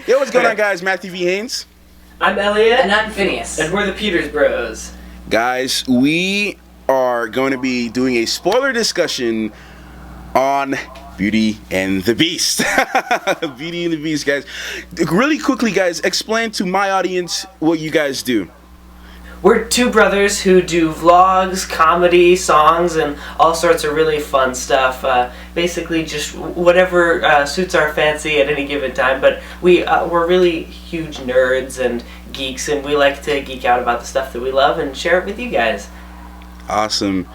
Yo, what's going on, guys? Matthew V Haynes. I'm Elliot. And I'm Phineas. And we're the Peters Bros. Guys, we are going to be doing a spoiler discussion on Beauty and the Beast. Beauty and the Beast, guys. Really quickly, guys, explain to my audience what you guys do. We're two brothers who do vlogs, comedy, songs, and all sorts of really fun stuff. Basically, just whatever suits our fancy at any given time. But we're really huge nerds and geeks, and we like to geek out about the stuff that we love and share it with you guys. Awesome.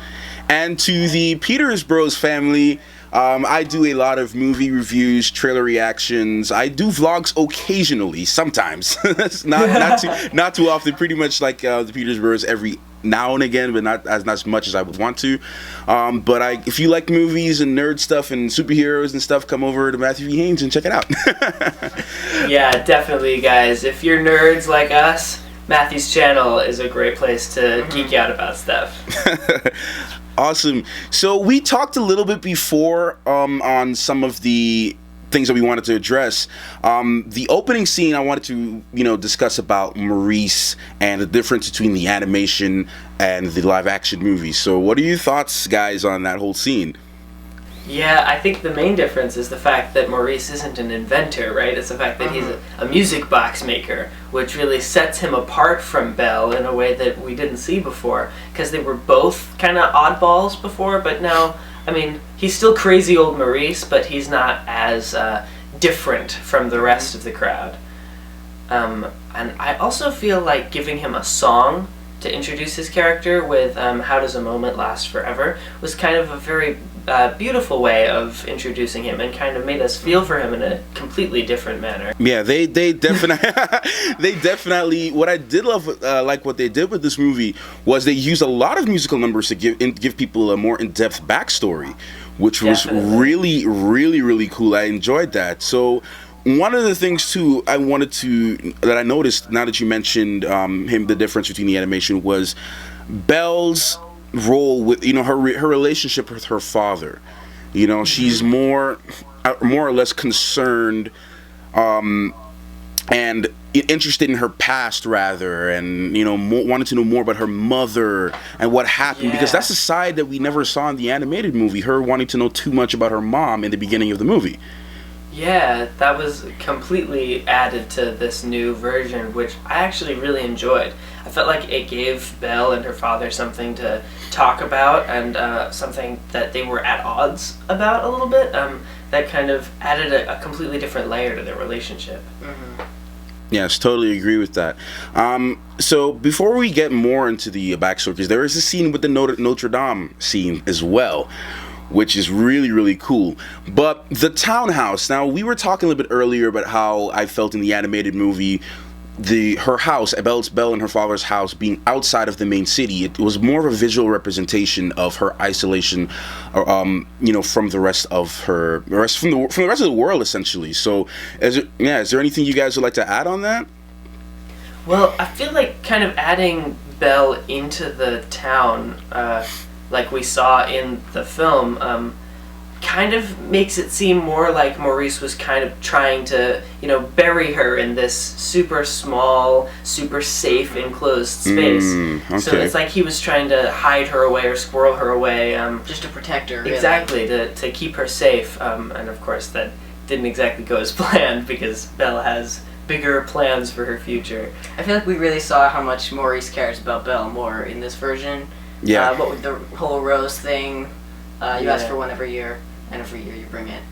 And to the Peters Bros family, I do a lot of movie reviews, trailer reactions. I do vlogs occasionally, sometimes. not too often. Pretty much like the Peters Bros every now and again, but not as much as I would want to. But if you like movies and nerd stuff and superheroes and stuff, come over to Matthew V Haynes and check it out. Yeah, definitely, guys. If you're nerds like us, Matthew's channel is a great place to geek out about stuff. Awesome. So we talked a little bit before on some of the things that we wanted to address. The opening scene, I wanted to discuss about Maurice and the difference between the animation and the live action movie. So what are your thoughts, guys, on that whole scene? Yeah, I think the main difference is the fact that Maurice isn't an inventor, right? It's the fact that he's a music box maker, which really sets him apart from Belle in a way that we didn't see before, because they were both kind of oddballs before, but now, I mean, he's still crazy old Maurice, but he's not as different from the rest of the crowd. And I also feel like giving him a song to introduce his character with How Does a Moment Last Forever was kind of a very beautiful way of introducing him and kind of made us feel for him in a completely different manner. Yeah, they definitely what I did love like what they did with this movie was they used a lot of musical numbers to give people a more in-depth backstory, which was really cool. I enjoyed that. So one of the things too I noticed now that you mentioned the difference between the animation was Belle's role with her relationship with her father. She's more or less concerned and interested in her past rather, and wanted to know more about her mother and what happened, because that's a side that we never saw in the animated movie, her wanting to know too much about her mom in the beginning of the movie. Yeah, that was completely added to this new version, which I actually really enjoyed. I felt like it gave Belle and her father something to talk about, and something that they were at odds about a little bit. That kind of added a completely different layer to their relationship. Yes, totally agree with that. So before we get more into the backstory, because there is a scene with the Notre Dame scene as well, which is really cool. But the townhouse, now we were talking a little bit earlier about how I felt in the animated movie, her house, Belle and her father's house, being outside of the main city. It was more of a visual representation of her isolation, from the rest of from the rest of the world, essentially. So, is there anything you guys would like to add on that? Well, I feel like kind of adding Belle into the town, like we saw in the film, kind of makes it seem more like Maurice was kind of trying to, bury her in this super small, super safe, enclosed space. Okay. So it's like he was trying to hide her away or squirrel her away. Just to protect her, really. Exactly, to keep her safe. And of course that didn't exactly go as planned, because Belle has bigger plans for her future. I feel like we really saw how much Maurice cares about Belle more in this version. Yeah. What with the whole rose thing, you ask for one every year, and every year you bring it.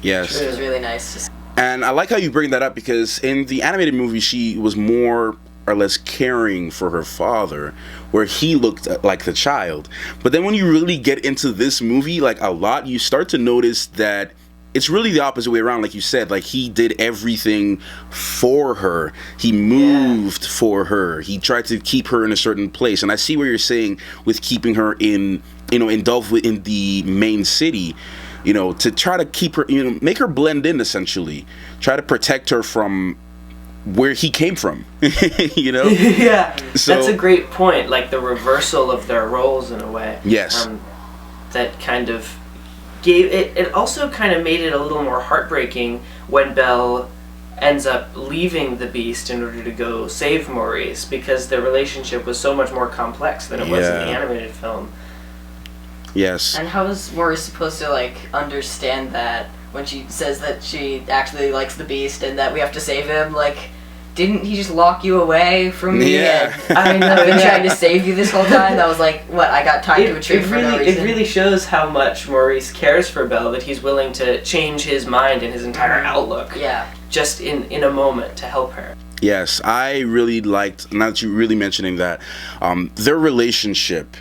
Yes. It was really nice. And I like how you bring that up, because in the animated movie, she was more or less caring for her father, where he looked like the child. But then when you really get into this movie, like a lot, you start to notice that it's really the opposite way around. Like you said, like he did everything for her. He moved for her. He tried to keep her in a certain place. And I see what you're saying with keeping her engulfed in the main city, to try to keep her, make her blend in, essentially. Try to protect her from where he came from, Yeah, so, that's a great point, like the reversal of their roles in a way. Yes. That kind of gave it also kind of made it a little more heartbreaking when Belle ends up leaving the Beast in order to go save Maurice, because their relationship was so much more complex than it was in the animated film. Yes. And how is Maurice supposed to, like, understand that when she says that she actually likes the Beast and that we have to save him? Like, didn't he just lock you away from me? Yeah. And I've been trying to save you this whole time. That was like, what, I got tied to a tree for no reason. It really shows how much Maurice cares for Belle, that he's willing to change his mind and his entire outlook. Yeah. Just in a moment to help her. Yes, I really liked, now that you're really mentioning that, their relationship.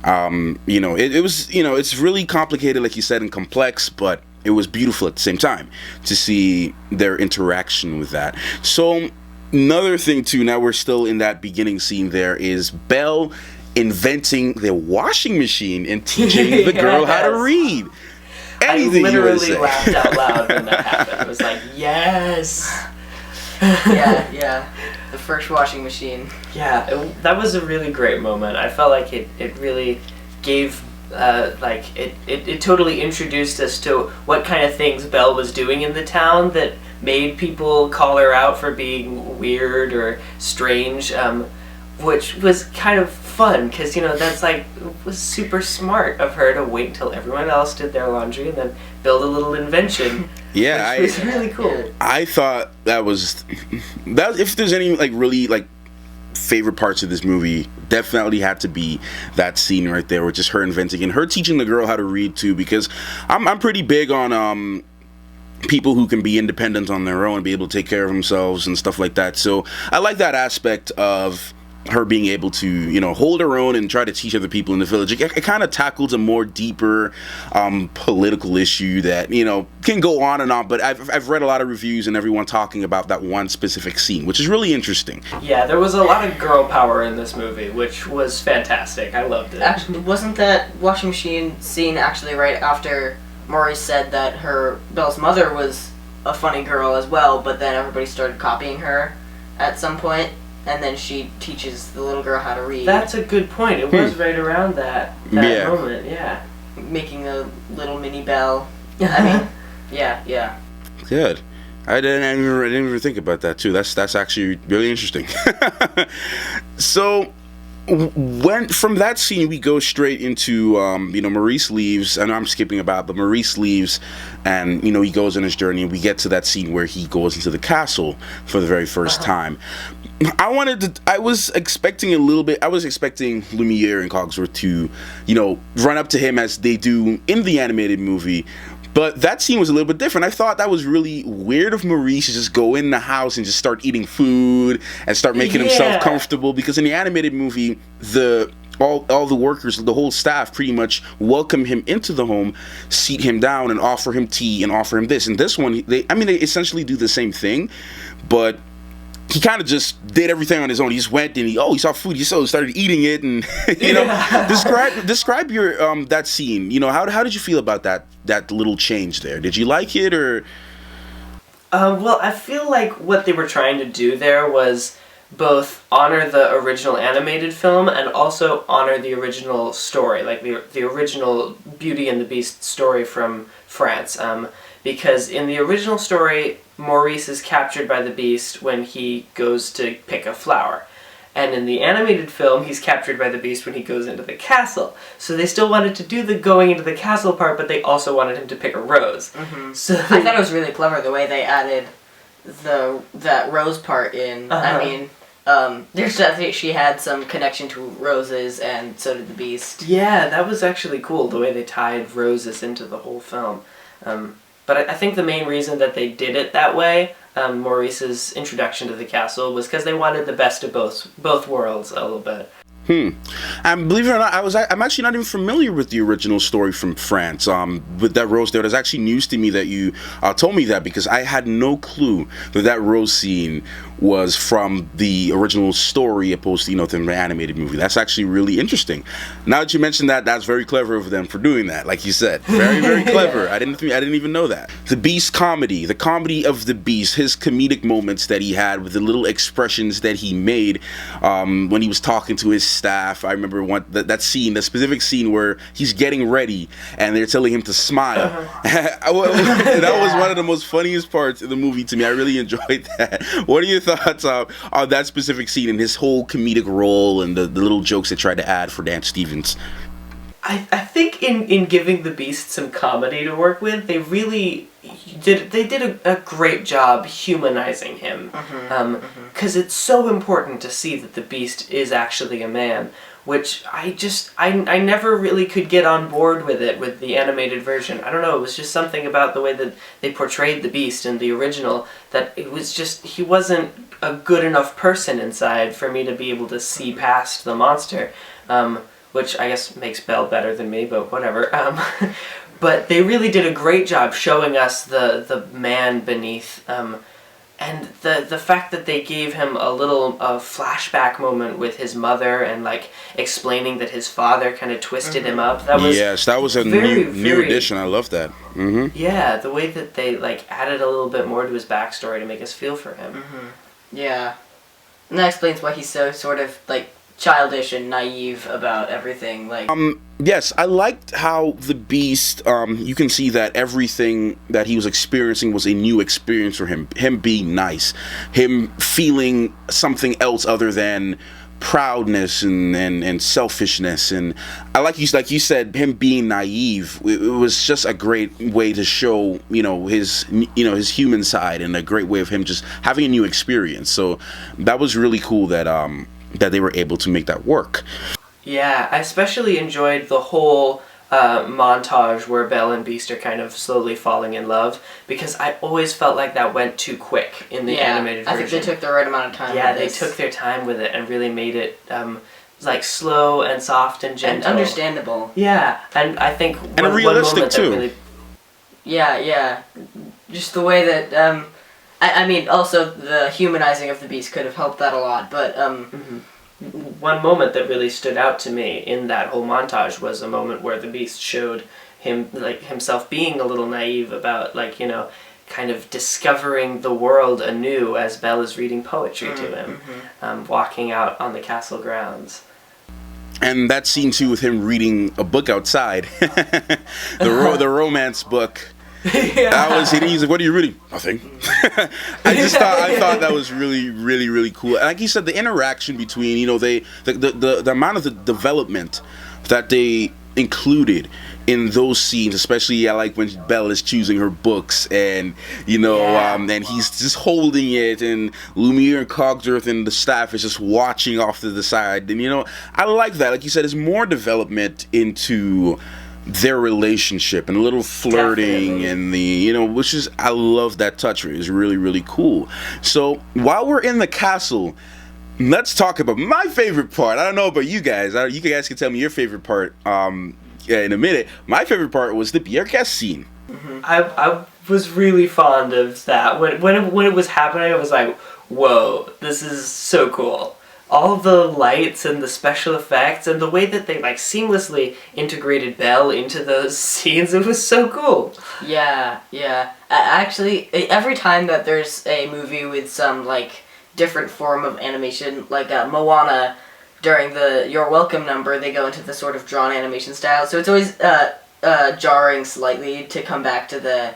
It was, it's really complicated, like you said, and complex, but it was beautiful at the same time to see their interaction with that. So another thing too, now we're still in that beginning scene there, is Belle inventing the washing machine and teaching the girl how to read. Anything I literally you laughed out loud when that happened. I was like, yes! Yeah. The first washing machine. Yeah, that was a really great moment. I felt like it really gave, it totally introduced us to what kind of things Belle was doing in the town that made people call her out for being weird or strange, which was kind of fun, because, that's like, it was super smart of her to wait till everyone else did their laundry and then build a little invention. Yeah, which was really cool. I thought that if there's any really favorite parts of this movie, definitely had to be that scene right there with just her inventing and her teaching the girl how to read too, because I'm pretty big on people who can be independent on their own and be able to take care of themselves and stuff like that. So I like that aspect of her being able to, hold her own and try to teach other people in the village. It kind of tackles a more deeper political issue that, can go on and on. But I've read a lot of reviews and everyone talking about that one specific scene, which is really interesting. Yeah, there was a lot of girl power in this movie, which was fantastic. I loved it. Actually, wasn't that washing machine scene actually right after Maurice said that Belle's mother was a funny girl as well, but then everybody started copying her at some point? And then she teaches the little girl how to read. That's a good point. It was right around that moment, yeah. Making a little mini Belle. I mean, yeah. Good. I didn't even think about that too. That's actually really interesting. So when from that scene we go straight into Maurice leaves, and I'm skipping about, but Maurice leaves, and he goes on his journey, and we get to that scene where he goes into the castle for the very first time. I was expecting Lumiere and Cogsworth to, run up to him as they do in the animated movie. But that scene was a little bit different. I thought that was really weird of Maurice to just go in the house and just start eating food and start making himself comfortable. Because in the animated movie, all the workers, the whole staff pretty much welcome him into the home, seat him down and offer him tea and offer him this. And this one, they essentially do the same thing, but he kind of just did everything on his own. He just went and he saw food. He started eating it, and describe your that scene. How did you feel about that little change there? Did you like it or? Well, I feel like what they were trying to do there was both honor the original animated film and also honor the original story, like the original Beauty and the Beast story from France. Because in the original story, Maurice is captured by the Beast when he goes to pick a flower. And in the animated film, he's captured by the Beast when he goes into the castle. So they still wanted to do the going into the castle part, but they also wanted him to pick a rose. Mm-hmm. So I thought it was really clever the way they added that rose part in. I mean, there's definitely, she had some connection to roses, and so did the Beast. Yeah, that was actually cool, the way they tied roses into the whole film. But I think the main reason that they did it that way, Maurice's introduction to the castle, was because they wanted the best of both worlds a little bit. And believe it or not, I'm actually not even familiar with the original story from France. With that rose there, that's actually news to me that you told me that, because I had no clue that rose scene was from the original story opposed to the animated movie. That's actually really interesting. Now that you mentioned that, that's very clever of them for doing that. Like you said, very very clever. I didn't even know that. The Beast comedy, the comedy of the Beast, his comedic moments that he had with the little expressions that he made when he was talking to his staff. I remember that scene, the specific scene where he's getting ready and they're telling him to smile. That was one of the most funniest parts of the movie to me. I really enjoyed that. What are your thoughts on that specific scene and his whole comedic role and the little jokes they tried to add for Dan Stevens? I think in giving the Beast some comedy to work with, they really did a great job humanizing him. Because it's so important to see that the Beast is actually a man, which I never really could get on board with it with the animated version. I don't know, it was just something about the way that they portrayed the Beast in the original that it was just, he wasn't a good enough person inside for me to be able to see past the monster. Which I guess makes Belle better than me, but whatever. But they really did a great job showing us the man beneath, and the fact that they gave him a little flashback moment with his mother and like explaining that his father kind of twisted him up. That was a new addition. I love that. Yeah, the way that they like added a little bit more to his backstory to make us feel for him. Yeah, and that explains why he's so sort of like childish and naive about everything. Like yes, I liked how the Beast, you can see that everything that he was experiencing was a new experience for him. Him being nice, him feeling something else other than proudness and selfishness, and I like you said, him being naive. It was just a great way to show his human side, and a great way of him just having a new experience. So that was really cool that they were able to make that work. Yeah, I especially enjoyed the whole montage where Belle and Beast are kind of slowly falling in love, because I always felt like that went too quick in the animated version. I think they took the right amount of time. Yeah, they took their time with it and really made it like slow and soft and gentle. And understandable. Yeah, and I think and realistic too. Yeah. Just the way that I mean, also the humanizing of the Beast could have helped that a lot, but one moment that really stood out to me in that whole montage was a moment where the Beast showed him, like, himself being a little naive about, like, kind of discovering the world anew as Belle is reading poetry to him, walking out on the castle grounds. And that scene too with him reading a book outside, the romance book. That was, he's like, what are you reading? Nothing. I thought that was really, really, really cool. And like you said, the interaction between, the amount of the development that they included in those scenes, especially I like when Belle is choosing her books, and and he's just holding it, and Lumiere and Cogsworth and the staff is just watching off to the side, and I like that. Like you said, there's more development into their relationship and a little flirting. Definitely. And which is, I love that touch. It is really, really cool. So while we're in the castle, let's talk about my favorite part. I don't know about you guys. You guys can tell me your favorite part in a minute. My favorite part was the Pierre Guest scene. I was really fond of that. When it was happening, I was like, whoa, this is so cool. All the lights and the special effects and the way that they like seamlessly integrated Belle into those scenes, it was so cool. Yeah. Actually, every time that there's a movie with some like different form of animation, like Moana, during the You're Welcome number, they go into the sort of drawn animation style. So it's always jarring slightly to come back to the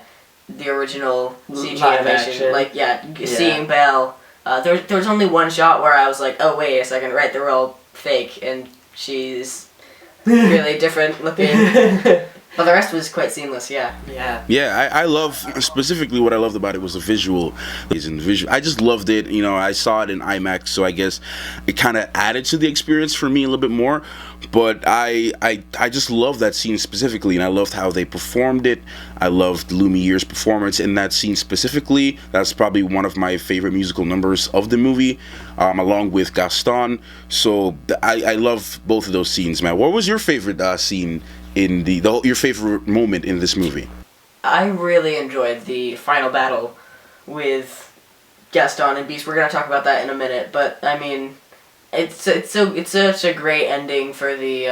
original CG animation. Like seeing Belle. There was only one shot where I was like, oh, wait a second, right, they're all fake, and she's really different looking. But the rest was quite seamless, yeah. I love, specifically what I loved about it was the visual. I just loved it, I saw it in IMAX, so I guess it kind of added to the experience for me a little bit more. But I just loved that scene specifically, and I loved how they performed it. I loved Lumiere's performance in that scene specifically. That's probably one of my favorite musical numbers of the movie, along with Gaston. So I love both of those scenes, man. What was your favorite scene in your favorite moment in this movie? I really enjoyed the final battle with Gaston and Beast. We're gonna talk about that in a minute, but I mean, it's such a great ending for the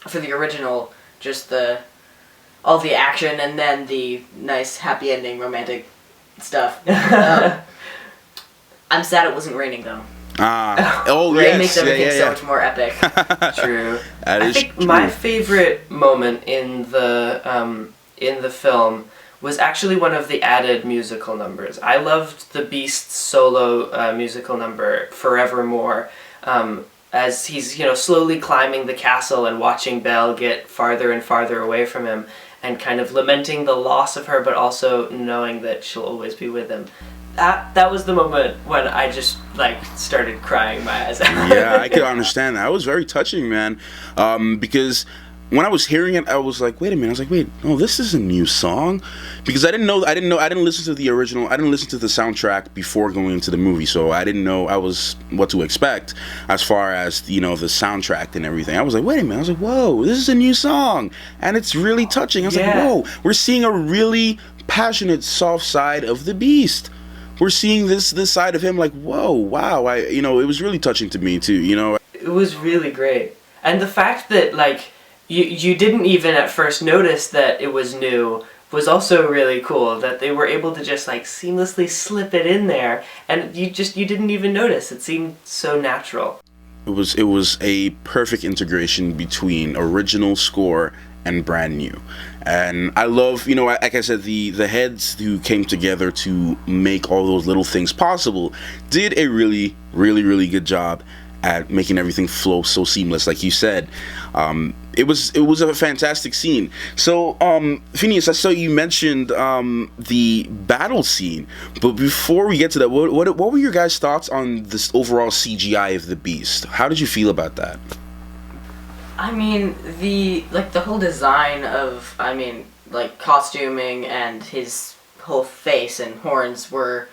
original. Just all the action and then the nice happy ending romantic stuff. I'm sad it wasn't raining though. Oh, Ray yes. makes everything so much more epic. True. That I is think true. my favorite moment in the film was actually one of the added musical numbers. I loved the Beast's solo musical number, Forevermore, as he's slowly climbing the castle and watching Belle get farther and farther away from him, and kind of lamenting the loss of her, but also knowing that she'll always be with him. That was the moment when I just started crying my eyes out. Yeah, I could understand that. That was very touching, man. Because when I was hearing it, I was like, wait a minute. I was like, wait, no, this is a new song, because I didn't listen to the original. I didn't listen to the soundtrack before going into the movie, so I didn't know what to expect as far as the soundtrack and everything. I was like, wait a minute. I was like, whoa, this is a new song, and it's really touching. I was like, whoa, we're seeing a really passionate, soft side of the Beast. We're seeing this side of him, like, whoa, wow. It was really touching to me too. It was really great, and the fact that you didn't even at first notice that it was new was also really cool. That they were able to just seamlessly slip it in there, and you didn't even notice. It seemed so natural. It was a perfect integration between original score and brand new. And I love, like I said, the heads who came together to make all those little things possible did a really, really, really good job at making everything flow so seamless, like you said. It was a fantastic scene. So, Phineas, I saw you mentioned the battle scene, but before we get to that, what were your guys' thoughts on this overall CGI of the Beast? How did you feel about that? I mean, the whole design of, costuming and his whole face and horns were,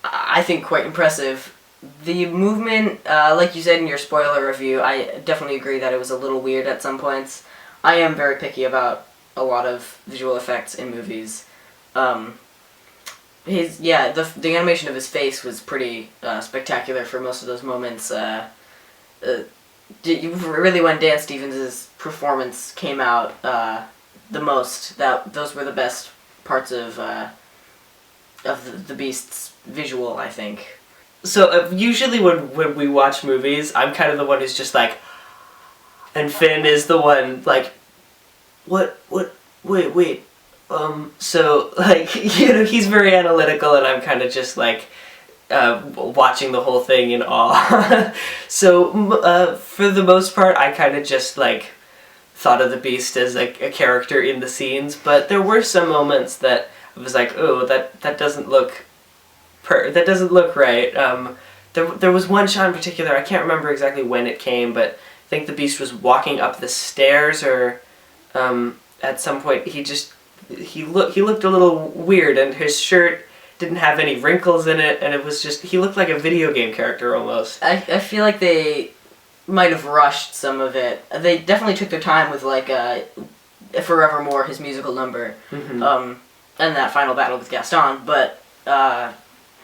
I think, quite impressive. The movement, like you said in your spoiler review, I definitely agree that it was a little weird at some points. I am very picky about a lot of visual effects in movies. The animation of his face was pretty spectacular for most of those moments. Really, when Dan Stevens' performance came out the most, those were the best parts of the Beast's visual, I think. So usually when we watch movies, I'm kind of the one who's just and Finn is the one wait. So he's very analytical, and I'm kind of just watching the whole thing in awe. So for the most part, I kind of just thought of the Beast as a character in the scenes, but there were some moments that I was like, oh, that doesn't look right. There was one shot in particular, I can't remember exactly when it came, but I think the Beast was walking up the stairs, or at some point he looked a little weird, and his shirt didn't have any wrinkles in it, and it was just, he looked like a video game character almost. I feel like they might have rushed some of it. They definitely took their time with Forevermore, his musical number, and that final battle with Gaston, but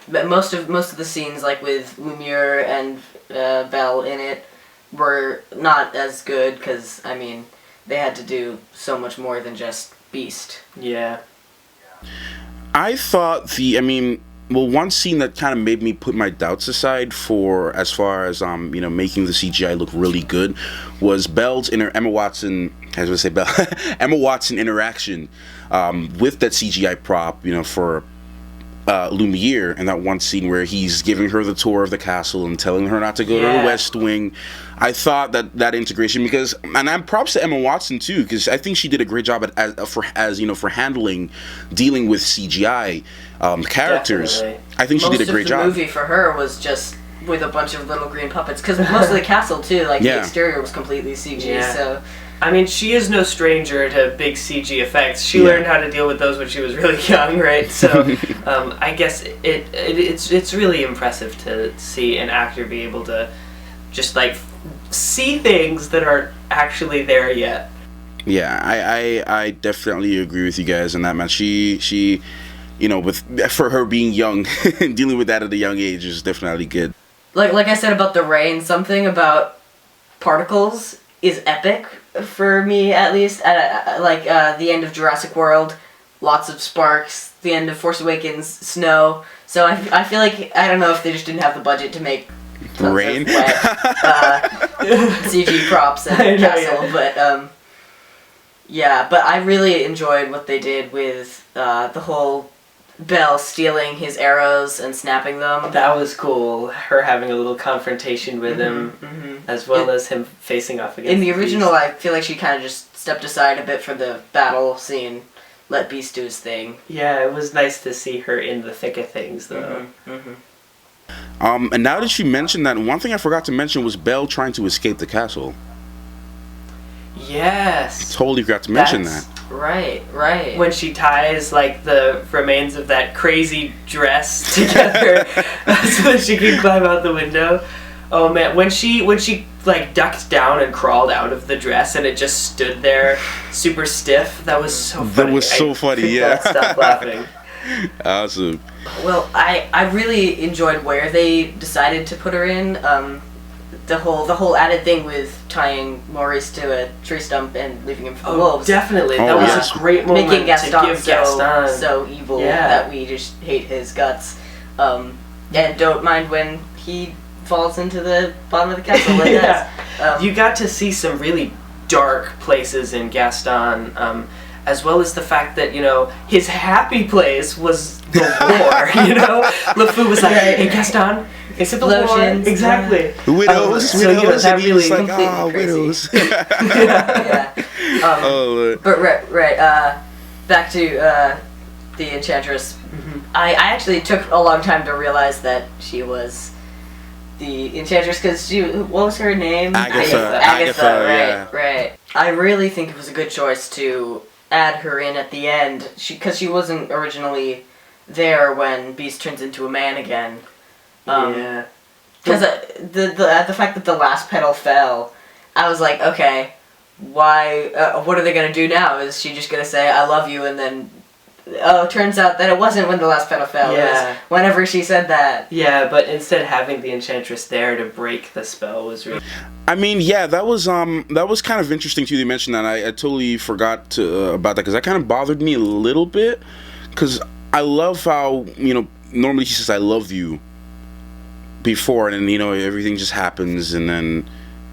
most of the scenes, with Lumiere and Belle in it, were not as good, because they had to do so much more than just Beast. Yeah. I thought one scene that kind of made me put my doubts aside for as far as making the CGI look really good was Belle's Emma Watson interaction with that CGI prop, for Lumiere, in that one scene where he's giving her the tour of the castle and telling her not to go to the West Wing. I thought that integration, and I'm props to Emma Watson too, because I think she did a great job for dealing with CGI characters. Definitely. I think she did a great job. Most of the movie for her was just with a bunch of little green puppets, because most of the castle too, the exterior was completely CG. Yeah. So she is no stranger to big CG effects. She learned how to deal with those when she was really young, right? So I guess it's really impressive to see an actor be able to just see things that aren't actually there yet. Yeah, I definitely agree with you guys on that, man. She for her being young, dealing with that at a young age is definitely good. Like I said about the rain, something about particles is epic for me, at least. The end of Jurassic World, lots of sparks. The end of Force Awakens, snow. So I feel like, I don't know if they just didn't have the budget to make tons Rain. of wet CG props and I know, castle, but yeah, but I really enjoyed what they did with the whole Belle stealing his arrows and snapping them. That was cool. Her having a little confrontation with him, as well as him facing off against. In the original, Beast. I feel like she kind of just stepped aside a bit for the battle scene, let Beast do his thing. Yeah, it was nice to see her in the thick of things, though. And now that you mentioned that, one thing I forgot to mention was Belle trying to escape the castle. Yes. Totally forgot to mention That's- that. Right. When she ties like the remains of that crazy dress together so that she can climb out the window. Oh man, when she like ducked down and crawled out of the dress and it just stood there super stiff, that was so funny. That was so funny, could yeah. not stop laughing. Awesome. Well, I really enjoyed where they decided to put her in. The whole added thing with tying Maurice to a tree stump and leaving him for the wolves. Definitely. Oh, That was yes. a great moment Making Gaston to give Gaston. so evil Yeah. that we just hate his guts. And don't mind when he falls into the bottom of the castle like Yeah. that. You got to see some really dark places in Gaston, as well as the fact that, his happy place was the war, LeFou was like, hey, Gaston, it's the war. Explosions, Exactly. Widows, so, widows, that and he was really like, completely crazy. widows. Yeah. Oh, But right. Back to the Enchantress. I actually took a long time to realize that she was the Enchantress because what was her name? Agatha, Right. I really think it was a good choice to add her in at the end because she wasn't originally there when Beast turns into a man again. Yeah. Because the fact that the last petal fell, I was like, okay, why? What are they gonna do now? Is she just gonna say "I love you" and then? Oh, it turns out that it wasn't when the last petal fell. Yeah. It was whenever she said that. Yeah, but instead having the Enchantress there to break the spell was really... I mean, yeah, that was kind of interesting too. They mentioned that. I totally forgot about that because that kind of bothered me a little bit. Because I love how normally she says "I love you" before, and then everything just happens, and then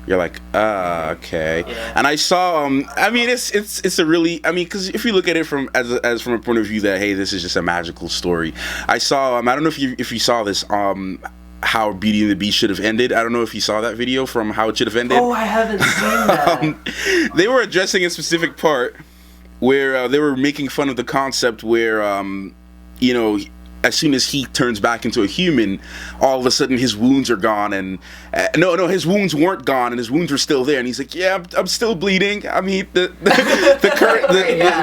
you're like, okay. Yeah. And I saw, I mean, it's a really, I mean, because if you look at it from as from a point of view that, hey, this is just a magical story. I saw, I don't know if you saw this, how Beauty and the Beast should have ended. I don't know if you saw that video from how it should have ended. Oh, I haven't seen that. They were addressing a specific part where they were making fun of the concept where, as soon as he turns back into a human, all of a sudden his wounds are gone, and no, his wounds weren't gone, and his wounds were still there, and he's like, yeah, I'm still bleeding. I mean, the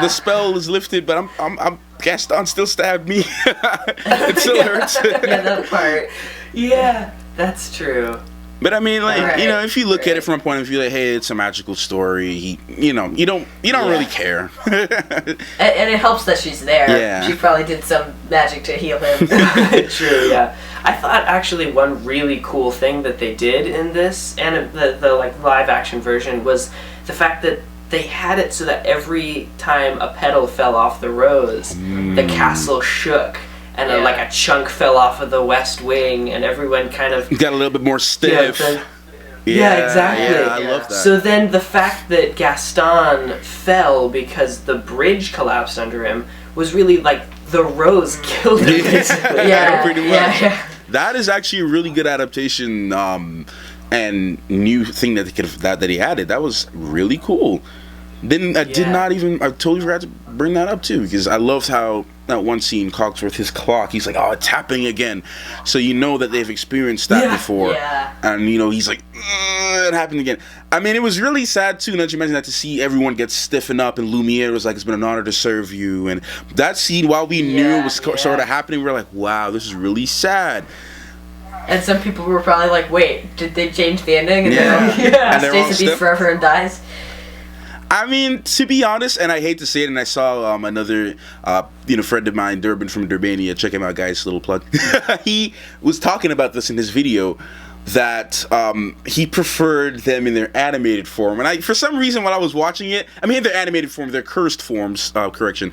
spell is lifted, but I'm Gaston still stabbed me. It still hurts. Yeah, that part. Yeah, that's true. But I mean, like, Right. if you look at it from a point of view, like, hey, it's a magical story. You don't really care. And it helps that she's there. Yeah. She probably did some magic to heal him. True, yeah. I thought actually one really cool thing that they did in this and the like live action version was the fact that they had it so that every time a petal fell off the rose, the castle shook. And like a chunk fell off of the west wing, and everyone kind of Got a little bit more stiff. Yeah, exactly. Yeah, I love that. So then the fact that Gaston fell because the bridge collapsed under him was really like the rose killed him, basically. Yeah, pretty much. yeah. That is actually a really good adaptation and new thing that he added. That was really cool. I totally forgot to bring that up too, because I loved how that one scene, Cogsworth, his clock, he's like, oh, it's happening again. So that they've experienced that before. Yeah. And he's like, it happened again. I mean, it was really sad too, now that you mentioned that, to see everyone get stiffened up, and Lumiere was like, it's been an honor to serve you. And that scene, while we knew it was sort of happening, we're like, wow, this is really sad. And some people were probably like, wait, did they change the ending? And Yeah. And they're all stays to be stiff. forever and dies? I mean, to be honest, and I hate to say it, and I saw another friend of mine, Durbin from Durbania, check him out, guys, little plug. He was talking about this in his video, that he preferred them in their animated form. And for some reason, while I was watching it, I mean, their animated form, their cursed forms, correction,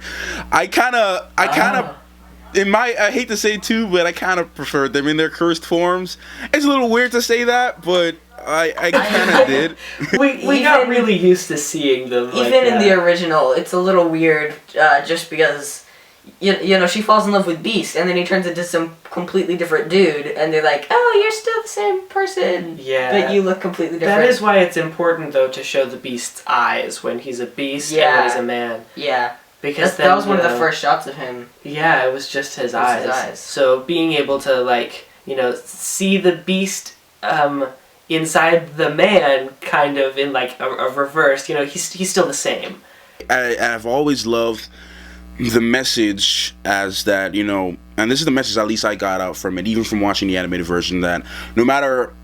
I kind of I hate to say it too, but I kind of prefer them in their cursed forms. It's a little weird to say that, but I kind of did. We got really used to seeing them. Even in the original, it's a little weird, just because, you know, she falls in love with Beast, and then he turns into some completely different dude, and they're like, oh, you're still the same person. Yeah. But you look completely different. That is why it's important, though, to show the Beast's eyes when he's a beast and when he's a man. Yeah. Because that was one of the first shots of him. Yeah, it was just his eyes. So being able to, like, you know, see the Beast inside the man, kind of in, like, a reverse, you know, he's still the same. I've always loved the message as that, you know, and this is the message at least I got out from it, even from watching the animated version, that no matter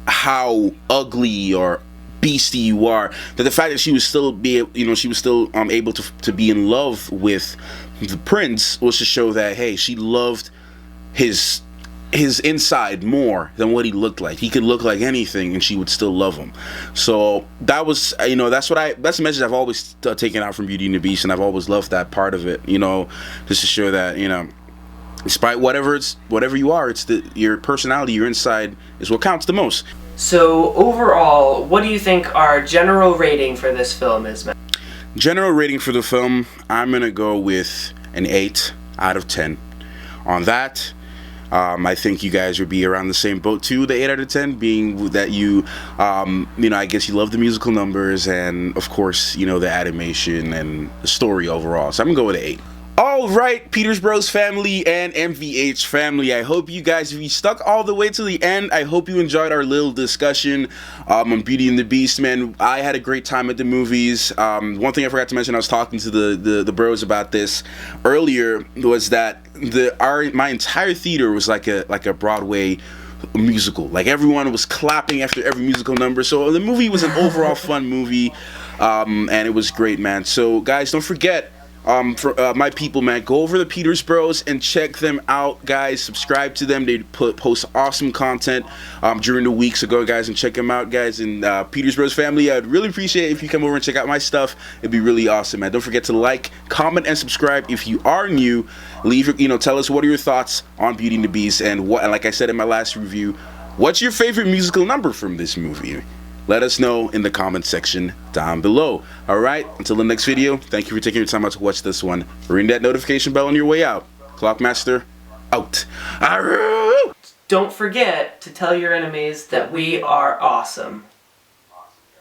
how ugly or beastie you are, that the fact that she was still able to be in love with the prince was to show that, hey, she loved his inside more than what he looked like. He could look like anything and she would still love him. So that was, you know, that's the message I've always taken out from Beauty and the Beast, and I've always loved that part of it, you know, just to show that, you know, despite whatever you are, it's your personality, your inside is what counts the most. So overall, what do you think our general rating for this film is, Matt? General rating for the film, I'm gonna go with an 8 out of 10. On that, I think you guys would be around the same boat too, the 8 out of 10, being that you know, I guess you love the musical numbers and, of course, you know, the animation and the story overall. So I'm gonna go with an 8. All right, Peters Bros family and MVH family, I hope you guys, if you stuck all the way to the end, I hope you enjoyed our little discussion on Beauty and the Beast. Man, I had a great time at the movies. One thing I forgot to mention, I was talking to the bros about this earlier, was that my entire theater was like a Broadway musical. Like, everyone was clapping after every musical number. So the movie was an overall fun movie, and it was great, man. So guys, don't forget, for my people, man, go over the Peters Bros and check them out, guys. Subscribe to them. They post awesome content during the week, so go, guys, and check them out, guys. And Peters Bros family, I'd really appreciate it if you come over and check out my stuff. It'd be really awesome, man. Don't forget to like, comment, and subscribe if you are new. Leave your, tell us what are your thoughts on Beauty and the Beast, and what, like I said in my last review, what's your favorite musical number from this movie? Let us know in the comment section down below. Alright, until the next video, thank you for taking your time out to watch this one. Ring that notification bell on your way out. Clockmaster, out. Arroo! Don't forget to tell your enemies that we are awesome.